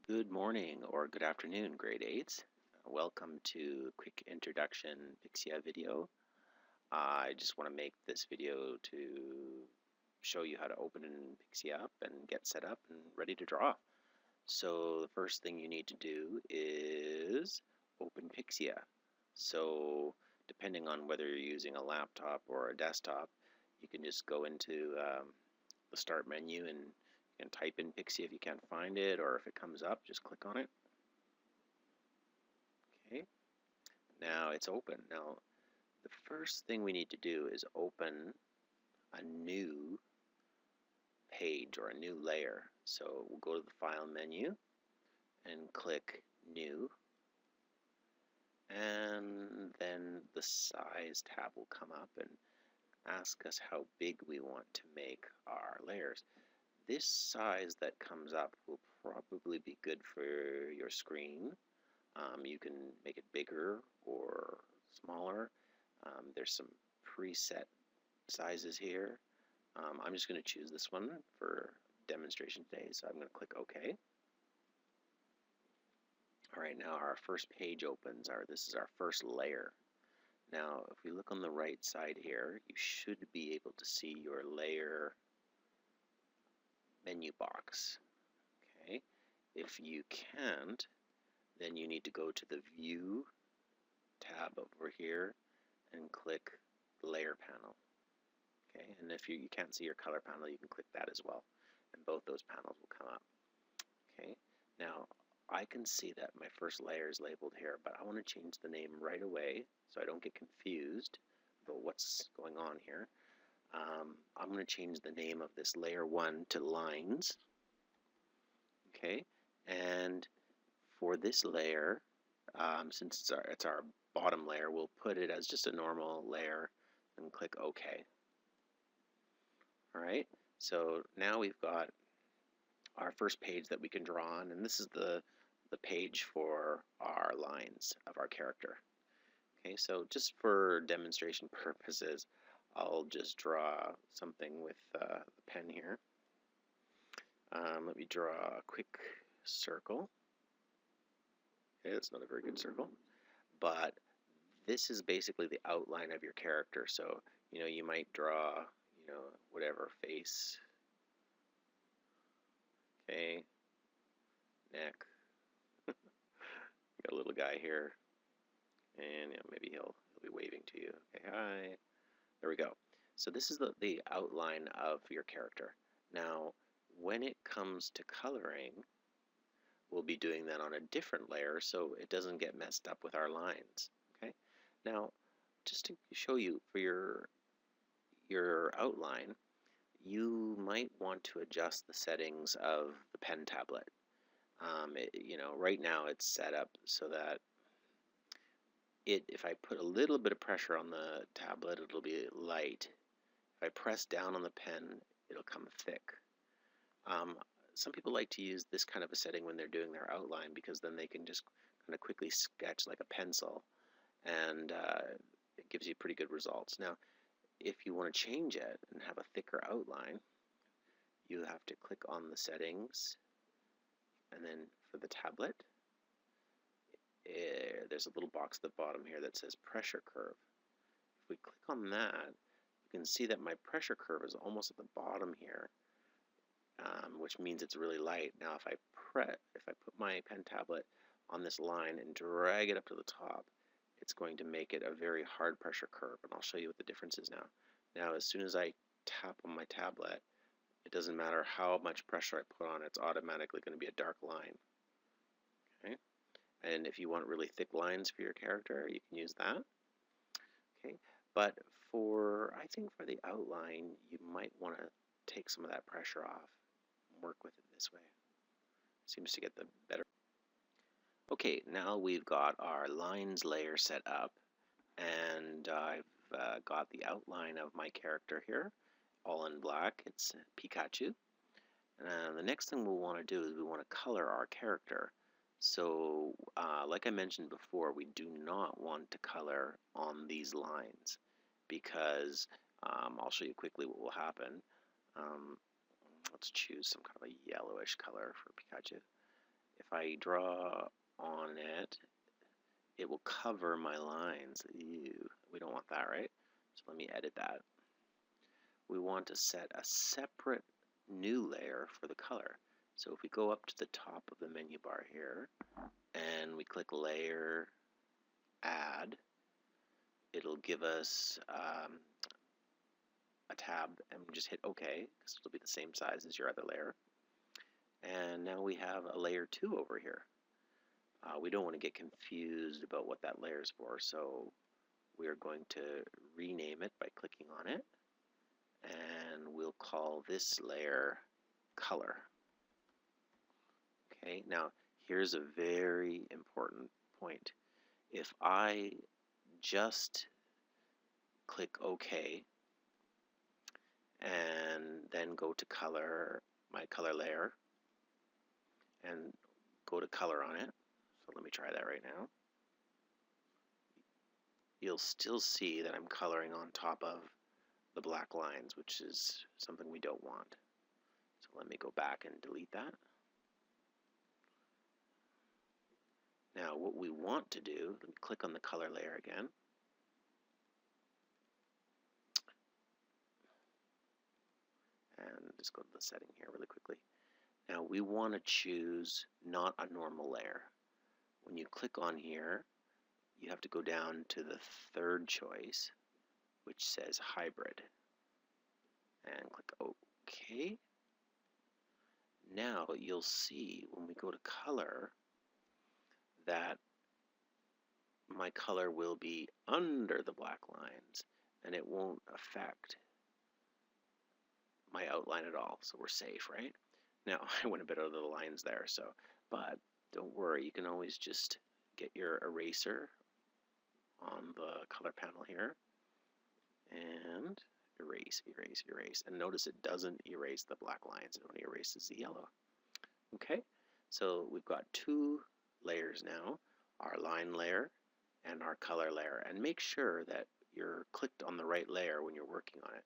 Good morning or good afternoon, grade 8s. Welcome to a quick introduction Pixia video. I just want to make this video to show you how to open Pixia up and get set up and ready to draw. So the first thing you need to do is open Pixia. So depending on whether you're using a laptop or a desktop, you can just go into the start menu and you can type in Pixia if you can't find it, or if it comes up, just click on it. Okay, now it's open. Now the first thing we need to do is open a new page or a new layer. So we'll go to the File menu and click New, and then the Size tab will come up and ask us how big we want to make our layers. This size that comes up will probably be good for your screen. You can make it bigger or smaller. There's some preset sizes here. I'm just going to choose this one for demonstration today, so I'm going to click OK. Alright, now our first page opens. This is our first layer. Now, if we look on the right side here, you should be able to see your layer menu box. Okay, if you can't, then you need to go to the View tab over here and click the Layer panel. Okay, and if you can't see your color panel, you can click that as well, and both those panels will come up. Okay, now I can see that my first layer is labeled here, but I want to change the name right away so I don't get confused about what's going on here. I'm going to change the name of this layer 1 to Lines. Okay, and for this layer, since it's our bottom layer, we'll put it as just a normal layer and click OK. Alright, so now we've got our first page that we can draw on, and this is the page for our lines of our character. Okay, so just for demonstration purposes, I'll just draw something with the pen here. Let me draw a quick circle. Okay, it's not a very good circle, but this is basically the outline of your character. So, you might draw, whatever, face, okay, neck. Got a little guy here, and maybe he'll be waving to you. Okay, hi. There we go. So this is the outline of your character. Now, when it comes to coloring, we'll be doing that on a different layer so it doesn't get messed up with our lines. Okay. Now, just to show you for your outline, you might want to adjust the settings of the pen tablet. Right now it's set up so that if I put a little bit of pressure on the tablet, it'll be light. If I press down on the pen, it'll come thick. Some people like to use this kind of a setting when they're doing their outline because then they can just kind of quickly sketch like a pencil, and it gives you pretty good results. Now, if you want to change it and have a thicker outline, you have to click on the settings, and then for the tablet, there's a little box at the bottom here that says pressure curve. If we click on that, you can see that my pressure curve is almost at the bottom here, which means it's really light. Now if I put my pen tablet on this line and drag it up to the top, it's going to make it a very hard pressure curve, and I'll show you what the difference is now. Now as soon as I tap on my tablet, it doesn't matter how much pressure I put on, it's automatically going to be a dark line. Okay, and if you want really thick lines for your character, you can use that. Okay, but I think for the outline, you might want to take some of that pressure off and work with it this way. Seems to get the better. Okay, now we've got our lines layer set up, and I've got the outline of my character here, all in black. It's Pikachu. And the next thing we'll want to do is we want to color our character. So, like I mentioned before, we do not want to color on these lines because I'll show you quickly what will happen. Let's choose some kind of a yellowish color for Pikachu. if I draw on it, it will cover my lines. Ew, we don't want that, right? So let me edit that. We want to set a separate new layer for the color. So if we go up to the top of the menu bar here and we click Layer, Add, it'll give us a tab, and we just hit OK because it'll be the same size as your other layer. And now we have a layer 2 over here. We don't want to get confused about what that layer is for, so we are going to rename it by clicking on it, and we'll call this layer Color. Okay, now here's a very important point. If I just click OK and then go to color, my color layer, and go to color on it, so let me try that right now, you'll still see that I'm coloring on top of the black lines, which is something we don't want. So let me go back and delete that. Now what we want to do, let me click on the color layer again. And just go to the setting here really quickly. Now we want to choose not a normal layer. When you click on here, you have to go down to the third choice, which says hybrid, and click OK. Now you'll see when we go to color that my color will be under the black lines and it won't affect my outline at all, so we're safe, right? Now I went a bit over the lines there, but don't worry, you can always just get your eraser on the color panel here and erase, erase, erase, and notice it doesn't erase the black lines, it only erases the yellow. Okay, so we've got two layers now, our line layer and our color layer, and make sure that you're clicked on the right layer when you're working on it.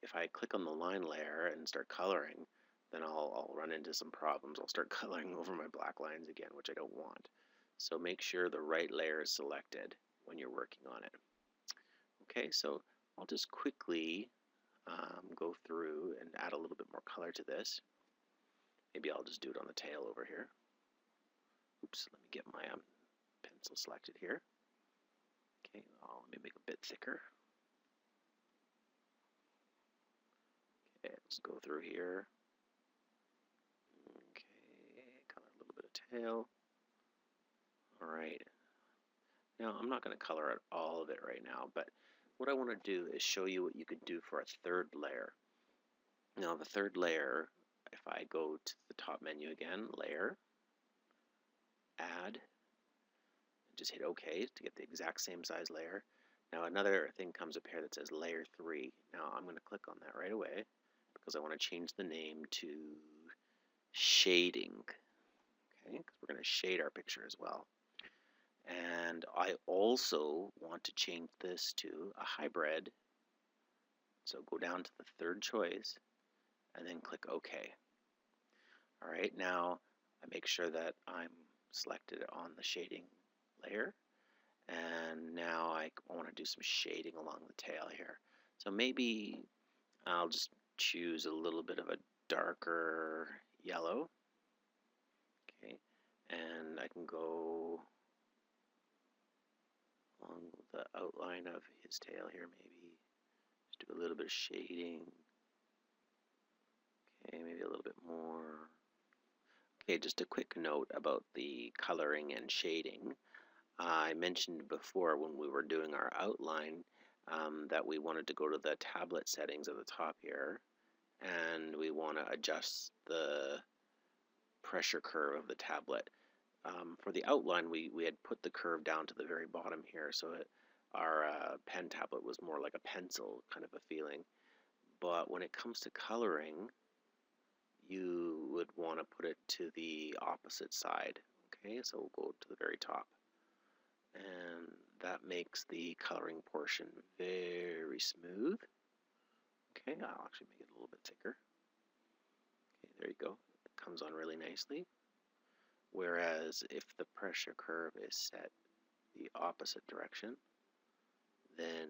If I click on the line layer and start coloring, then I'll run into some problems. I'll start coloring over my black lines again, which I don't want. So make sure the right layer is selected when you're working on it. Okay, so I'll just quickly go through and add a little bit more color to this. Maybe I'll just do it on the tail over here. Oops, let me get my pencil selected here. Okay, let me make it a bit thicker. Okay, let's go through here. Okay, color a little bit of tail. Alright. Now, I'm not going to color all of it right now, but what I want to do is show you what you could do for a third layer. Now, the third layer, if I go to the top menu again, Layer, Add, just hit OK to get the exact same size layer. Now, another thing comes up here that says Layer 3. Now, I'm going to click on that right away because I want to change the name to Shading, okay, because we're going to shade our picture as well. And I also want to change this to a hybrid. So go down to the third choice and then click OK. Alright, now I make sure that I'm selected on the shading layer. And now I want to do some shading along the tail here. So maybe I'll just choose a little bit of a darker yellow. Okay, and I can go along the outline of his tail here, maybe. Just do a little bit of shading. Okay, maybe a little bit more. Okay, just a quick note about the coloring and shading. I mentioned before when we were doing our outline that we wanted to go to the tablet settings at the top here, and we want to adjust the pressure curve of the tablet. For the outline, we had put the curve down to the very bottom here, so our pen tablet was more like a pencil kind of a feeling. But when it comes to coloring, you would want to put it to the opposite side. Okay, so we'll go to the very top. And that makes the coloring portion very smooth. Okay, I'll actually make it a little bit thicker. Okay, there you go. It comes on really nicely. Whereas if the pressure curve is set the opposite direction, then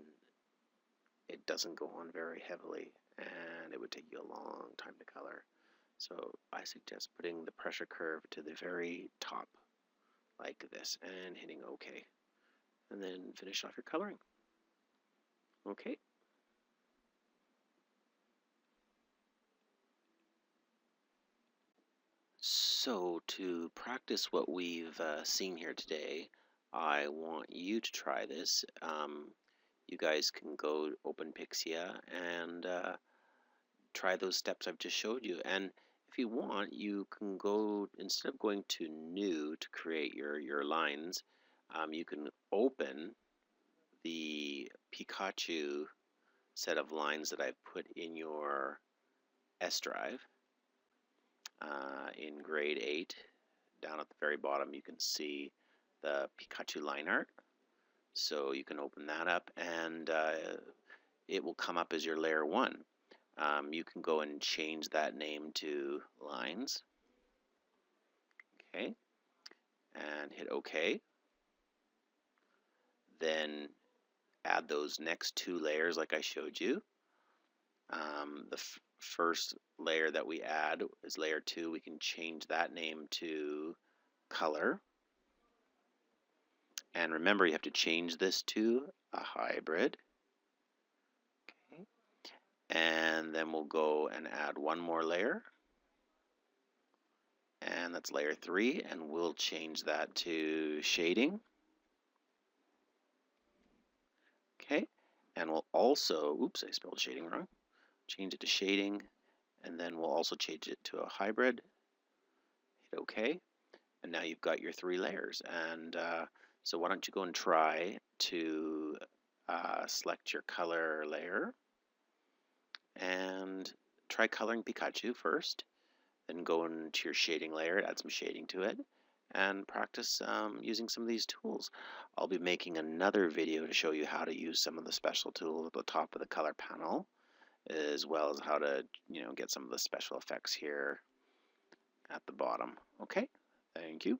it doesn't go on very heavily and it would take you a long time to color. So I suggest putting the pressure curve to the very top like this and hitting OK. And then finish off your coloring. Okay. So to practice what we've seen here today, I want you to try this. You guys can go open Pixia and try those steps I've just showed you. And if you want, you can go, instead of going to new to create your lines, you can open the Pikachu set of lines that I've put in your S drive in grade 8. Down at the very bottom you can see the Pikachu line art. So you can open that up and it will come up as your layer 1. You can go and change that name to lines. Okay, and hit OK. Then add those next 2 layers like I showed you. The first layer that we add is layer 2. We can change that name to color. And remember, you have to change this to a hybrid. Okay. And then we'll go and add one more layer. And that's layer 3. And we'll change that to shading. Okay. And we'll also, oops, I spelled shading wrong. Change it to shading. And then we'll also change it to a hybrid. Hit OK. And now you've got your 3 layers. And so why don't you go and try to select your color layer and try coloring Pikachu first. Then go into your shading layer, add some shading to it, and practice using some of these tools. I'll be making another video to show you how to use some of the special tools at the top of the color panel, as well as how to get some of the special effects here at the bottom. Okay, thank you.